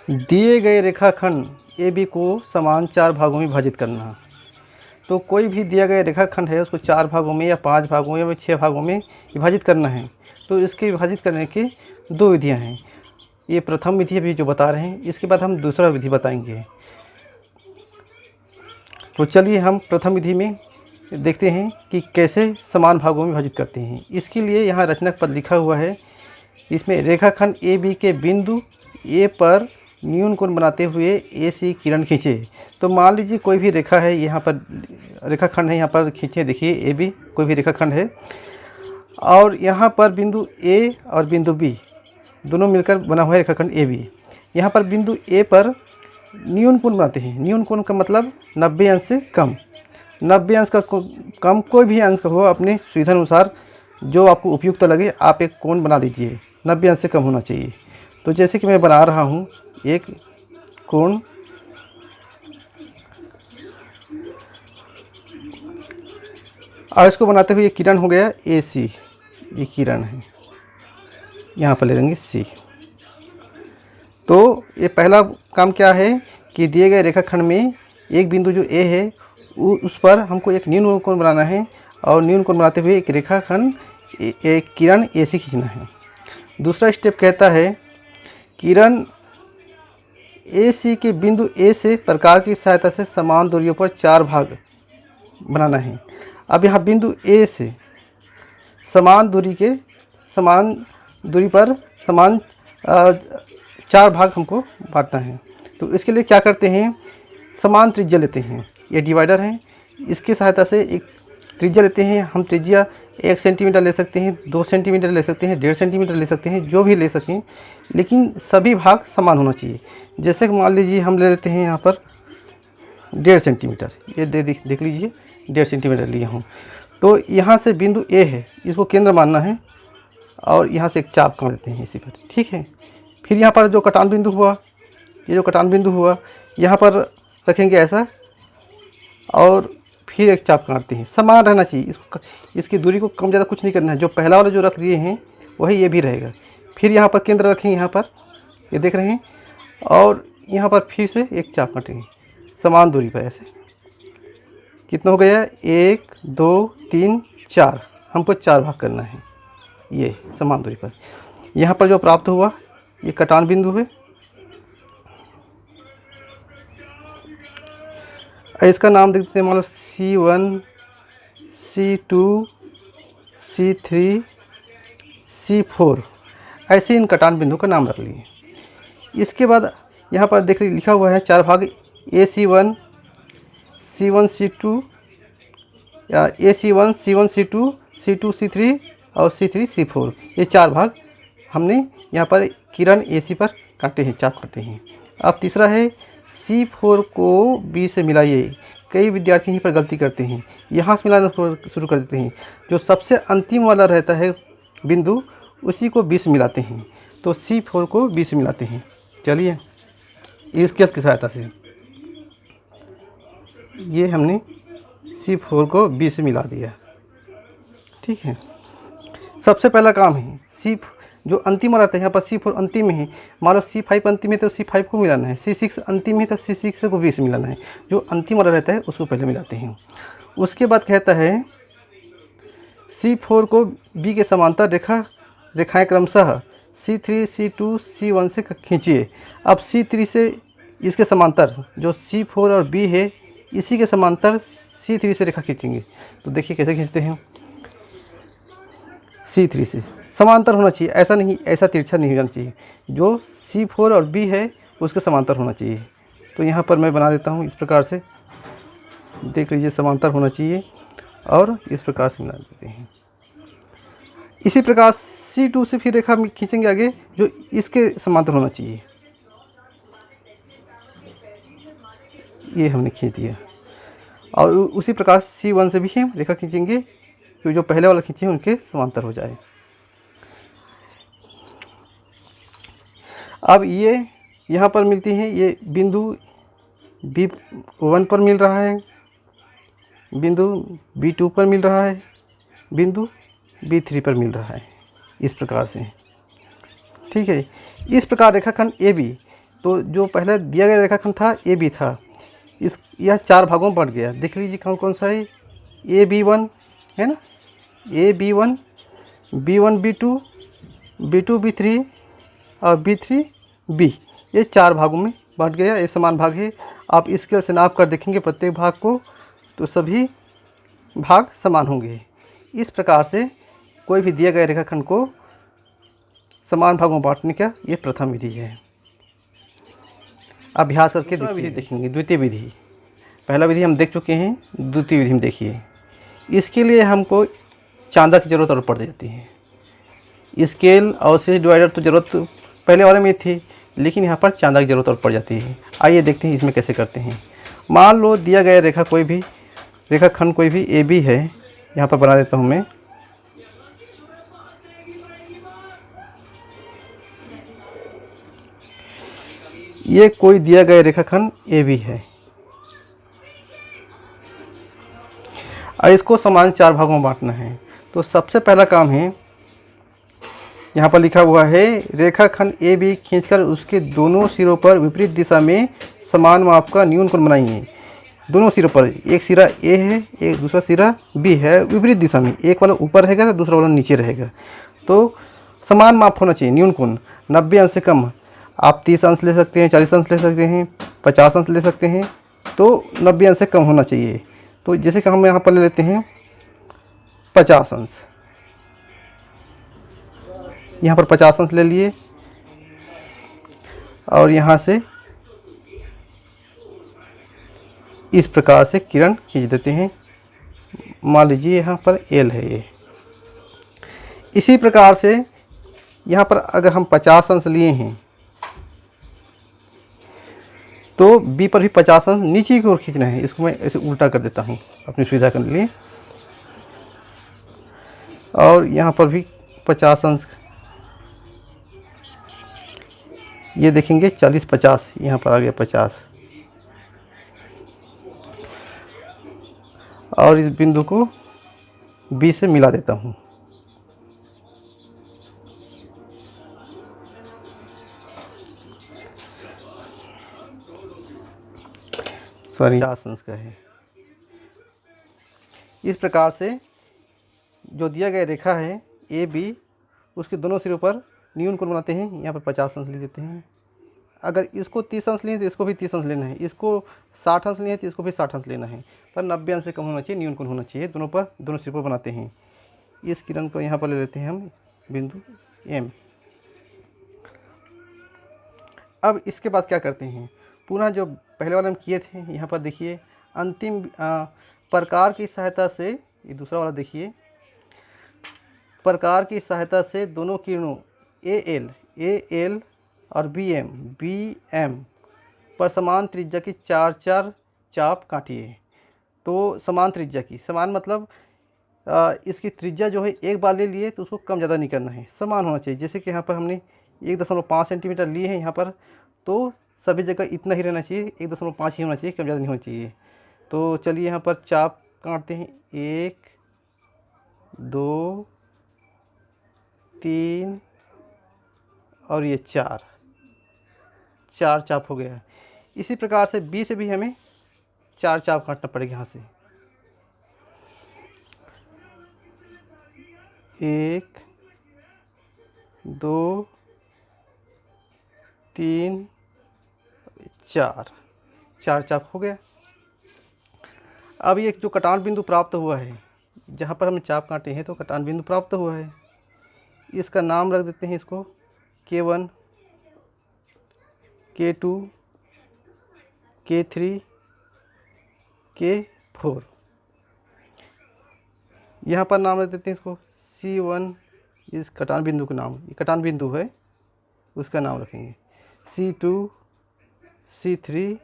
दिए गए रेखाखंड ए बी को समान 4 भागों में विभाजित करना। तो कोई भी दिया गया रेखाखंड है उसको 4 भागों में या 5 भागों या 6 भागों में विभाजित करना है। तो इसके विभाजित करने की 2 विधियां हैं। ये प्रथम विधि अभी जो बता रहे हैं, इसके बाद हम दूसरा विधि बताएंगे। तो चलिए हम प्रथम विधि में देखते हैं कि कैसे समान भागों में विभाजित करते हैं। इसके लिए यहाँ रचनाक पद लिखा हुआ है। इसमें रेखाखंड ए बी के बिंदु ए पर न्यून कोण बनाते हुए ए सी किरण खींचे। तो मान लीजिए कोई भी रेखा है, यहाँ पर रेखाखंड है, यहाँ पर खींचे, देखिए ए बी कोई भी रेखाखंड है और यहाँ पर बिंदु ए और बिंदु बी दोनों मिलकर बना हुआ है रेखाखंड ए बी। यहाँ पर बिंदु ए पर न्यून कोण बनाते हैं। न्यून कोण का मतलब 90 अंश से कम। 90 अंश का कम कोई भी अंश हो, अपने सुविधा अनुसार जो आपको उपयुक्त लगे आप एक कोण बना दीजिए। 90 अंश से कम होना चाहिए। तो जैसे कि मैं बना रहा हूँ एक कोण, और इसको बनाते हुए ये किरण हो गया ए सी। ये किरण है, यहाँ पर ले लेंगे सी। तो ये पहला काम क्या है कि दिए गए रेखाखंड में एक बिंदु जो ए है उस पर हमको एक न्यून कोण बनाना है और न्यून कोण बनाते हुए एक रेखाखंड एक किरण ए सी खींचना है। दूसरा स्टेप कहता है किरण ए सी के बिंदु ए से प्रकार की सहायता से समान दूरियों पर 4 भाग बनाना है। अब यहाँ बिंदु ए से समान दूरी पर समान 4 भाग हमको बांटना है। तो इसके लिए क्या करते हैं, समान त्रिज्या लेते हैं। ये डिवाइडर है, इसकी सहायता से एक त्रिज्या लेते हैं। हम त्रिज्या 1 सेंटीमीटर ले सकते हैं, 2 सेंटीमीटर ले सकते हैं, 1.5 सेंटीमीटर ले सकते हैं, जो भी ले सकें, लेकिन सभी भाग समान होना चाहिए। जैसे कि मान लीजिए हम ले लेते हैं यहाँ पर 1.5 सेंटीमीटर। ये देख लीजिए 1.5 सेंटीमीटर लिया हूँ। तो यहाँ से बिंदु ए है, इसको केंद्र मानना है और यहाँ से एक चाप काट देते हैं इसी पर, ठीक है। फिर यहाँ पर जो कटान बिंदु हुआ, ये जो कटान बिंदु हुआ यहाँ पर रखेंगे ऐसा और फिर एक चाप काटते हैं। समान रहना चाहिए, इसकी दूरी को कम ज़्यादा कुछ नहीं करना है। जो पहला वाला जो रख दिए हैं वही ये भी रहेगा। फिर यहाँ पर केंद्र रखेंगे, यहाँ पर ये देख रहे हैं, और यहाँ पर फिर से एक चाप काटेंगे समान दूरी पर। ऐसे कितना हो गया, 1 2 3 4, हमको 4 भाग करना है ये समान दूरी पर। यहाँ पर जो प्राप्त हुआ ये कटान बिंदु है। इसका नाम देते हैं, मान लो C1 C2 C3 C4, ऐसे इन कटान बिंदु का नाम रख लिए। इसके बाद यहाँ पर देख लिखा हुआ है 4 भाग AC1 C1 C2 या AC1 C1 C2 C2 C3 और C3 C4, ये 4 भाग हमने यहाँ पर किरण AC पर काटे हैं, चाप काटे हैं। अब तीसरा है C4 को B से मिलाइए। कई विद्यार्थी यहीं पर गलती करते हैं, यहाँ से मिलाना शुरू कर देते हैं। जो सबसे अंतिम वाला रहता है बिंदु उसी को B से मिलाते हैं। तो C4 को B से मिलाते हैं। चलिए इसके की सहायता से ये हमने C4 को B से मिला दिया, ठीक है। सबसे पहला काम है जो अंतिम वाला रहता है, यहाँ पर C4 अंतिम में है। मान लो C5 अंतिम है तो C5 को मिलाना है, C6 अंतिम है तो C6 को B से मिलाना है। जो अंतिम वाला रहता है उसको पहले मिलाते हैं। उसके बाद कहता है C4 को B के समांतर रेखाएं क्रमशः C3 C2 C1 से खींचिए। अब C3 से इसके समांतर जो C4 और B है इसी के समांतर C3 से रेखा खींचेंगे। तो देखिए कैसे खींचते हैं। C3 से समांतर होना चाहिए, ऐसा नहीं, ऐसा तिरछा नहीं होना चाहिए। जो C4 और B है उसके समांतर होना चाहिए। तो यहाँ पर मैं बना देता हूँ इस प्रकार से, देख लीजिए समांतर होना चाहिए और इस प्रकार से मिला देते हैं। इसी प्रकार C2 से फिर रेखा खींचेंगे आगे जो इसके समांतर होना चाहिए। ये हमने खींच दिया। और उसी प्रकार C1 से भी हम रेखा खींचेंगे क्योंकि जो पहले वाला खींचे उनके समांतर हो जाए। अब ये यहाँ पर मिलती हैं, ये बिंदु B1 पर मिल रहा है, बिंदु B2 पर मिल रहा है, बिंदु B3 पर मिल रहा है, इस प्रकार से, ठीक है। इस प्रकार रेखाखंड AB तो जो पहले दिया गया रेखाखंड था ए बी था, यह 4 भागों में बट गया। देख लीजिए कौन कौन सा है, ए बी वन है ना, A B one, B one B two B three और बी थ्री बी, ये 4 भागों में बट गया। ये समान भाग है। आप स्केल से नाप कर देखेंगे प्रत्येक भाग को, तो सभी भाग समान होंगे। इस प्रकार से कोई भी दिया गया रेखाखंड को समान भागों में बांटने का ये प्रथम विधि है। अभ्यास करके विधि देखेंगे, द्वितीय विधि। पहला विधि हम देख चुके हैं, द्वितीय विधि में देखिए। इसके लिए हमको चांदा की ज़रूरत और पड़ जाती है। स्केल और अवशेष डिवाइडर तो ज़रूरत पहले वाले में थी, लेकिन यहाँ पर चांदा की ज़रूरत और पड़ जाती है। आइए देखते हैं इसमें कैसे करते हैं। मान लो दिया गया रेखा कोई भी रेखाखंड कोई भी ए बी है, यहाँ पर बना देता हूँ मैं। ये कोई दिया गया रेखाखंड ए बी है और इसको समान 4 भागों में बांटना है। तो सबसे पहला काम है, यहाँ पर लिखा हुआ है रेखाखंड ए बी खींचकर उसके दोनों सिरों पर विपरीत दिशा में समान माप का न्यूनकोण बनाइए। दोनों सिरों पर, एक सिरा ए है, एक दूसरा सिरा बी है, विपरीत दिशा में, एक वाला ऊपर रहेगा तो दूसरा वाला नीचे रहेगा। तो समान माप होना चाहिए न्यूनकोण, 90 अंश से कम। आप 30 अंश ले सकते हैं, 40 अंश ले सकते हैं, 50 अंश ले सकते हैं, तो 90 अंश से कम होना चाहिए। तो जैसे कि हम यहाँ पर ले लेते हैं 50 अंश, यहाँ पर 50 अंश ले लिए और यहाँ से इस प्रकार से किरण खींच देते हैं। मान लीजिए यहाँ पर एल है ये। इसी प्रकार से यहाँ पर अगर हम 50 अंश लिए हैं तो बी पर भी 50 अंश नीचे की ओर खींचना है। इसको मैं ऐसे उल्टा कर देता हूँ अपनी सुविधा के लिए, और यहाँ पर भी 50 अंश। ये देखेंगे 40 50, यहाँ पर आ गया 50, और इस बिंदु को बी से मिला देता हूँ। सॉरी, 50 अंश का है। इस प्रकार से जो दिया गया रेखा है ए बी, उसके दोनों सिरों पर न्यूनकोण बनाते हैं। यहाँ पर 50 अंश ले लेते हैं। अगर इसको 30 अंश लिए तो इसको भी 30 अंश लेना है, इसको 60 अंश लिए तो इसको भी 60 अंश लेना है, पर 90 अंश से कम होना चाहिए, न्यूनकोण होना चाहिए। दोनों पर, दोनों सिरों पर बनाते हैं। इस किरण को यहाँ पर ले लेते हैं हम बिंदु एम। अब इसके बाद क्या करते हैं, पुनः जो पहले वाले हम किए थे, यहाँ पर देखिए अंतिम प्रकार की सहायता से, ये दूसरा वाला देखिए, प्रकार की सहायता से दोनों किरणों ए एल और बी एम पर समान त्रिज्या की 4 चाप काटिए। तो समान त्रिज्या की, समान मतलब इसकी त्रिज्या जो है एक बार ले लिए तो उसको कम ज़्यादा नहीं करना है, समान होना चाहिए। जैसे कि यहाँ पर हमने 1.5 सेंटीमीटर लिए हैं यहाँ पर, तो सभी जगह इतना ही रहना चाहिए, 1.5 ही होना चाहिए, कम ज़्यादा नहीं होना चाहिए। तो चलिए यहाँ पर चाप काटते हैं, 1 2 3 और ये 4 चाप हो गया। इसी प्रकार से बी से भी हमें 4 चाप काटना पड़ेगा। यहाँ से 1 2 3 4 चाप हो गया। अब ये जो कटान बिंदु प्राप्त हुआ है, जहाँ पर हमने चाप काटे हैं, तो कटान बिंदु प्राप्त हुआ है। इसका नाम रख देते हैं, इसको K1 K2 K3 K4। यहाँ पर नाम रख देते हैं इसको C1, इस कटान बिंदु का नाम, ये कटान बिंदु है, उसका नाम रखेंगे। C2 C3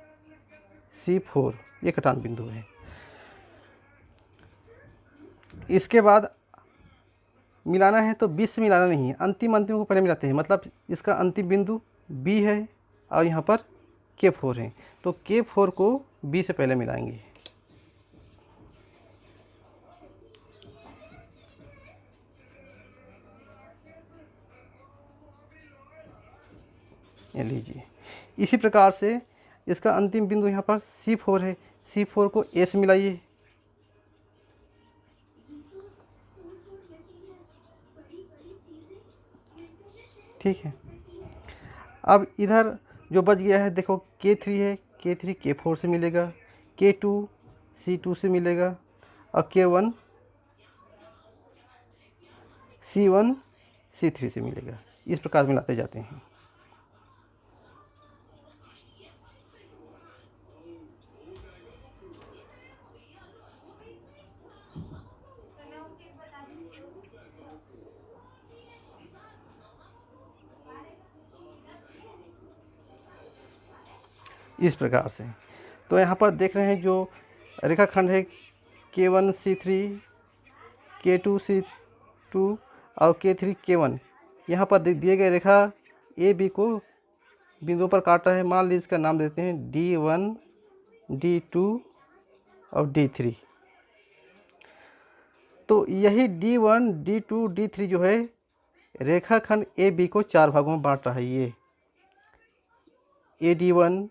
C4, ये कटान बिंदु है। इसके बाद मिलाना है तो बीच से मिलाना नहीं है, अंतिम को पहले मिलाते हैं। मतलब इसका अंतिम बिंदु B है और यहाँ पर K4 है, तो K4 को B से पहले मिलाएंगे। ये लीजिए, इसी प्रकार से इसका अंतिम बिंदु यहाँ पर C4 है, C4 को A से मिलाइए। ठीक है, अब इधर जो बच गया है देखो K3 है, K3 K4 से मिलेगा, K2 C2 से मिलेगा और K1 C1 C3 से मिलेगा। इस प्रकार मिलाते जाते हैं। इस प्रकार से तो यहाँ पर देख रहे हैं जो रेखाखंड है K1 C3, K2 C2 और K3 K1, यहाँ पर दिए गए रेखा AB को बिंदुओं पर काट रहा है। मान लीजिए इसका नाम देते हैं D1, D2 और D3। तो यही D1, D2, D3 जो है रेखाखंड AB को 4 भागों में बांट रहा है। ये AD1,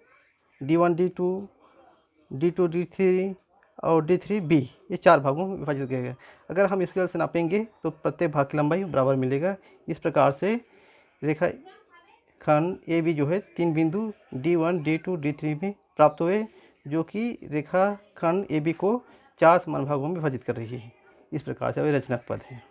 D1 D2, D2 D3 और D3 B, ये 4 भागों में विभाजित किया गया। अगर हम स्केल से नापेंगे तो प्रत्येक भाग की लंबाई बराबर मिलेगा। इस प्रकार से रेखाखंड AB जो है 3 बिंदु D1, D2, D3 में प्राप्त हुए, जो कि रेखाखंड AB को 4 समान भागों में विभाजित कर रही है। इस प्रकार से अभिरचनाक पद है।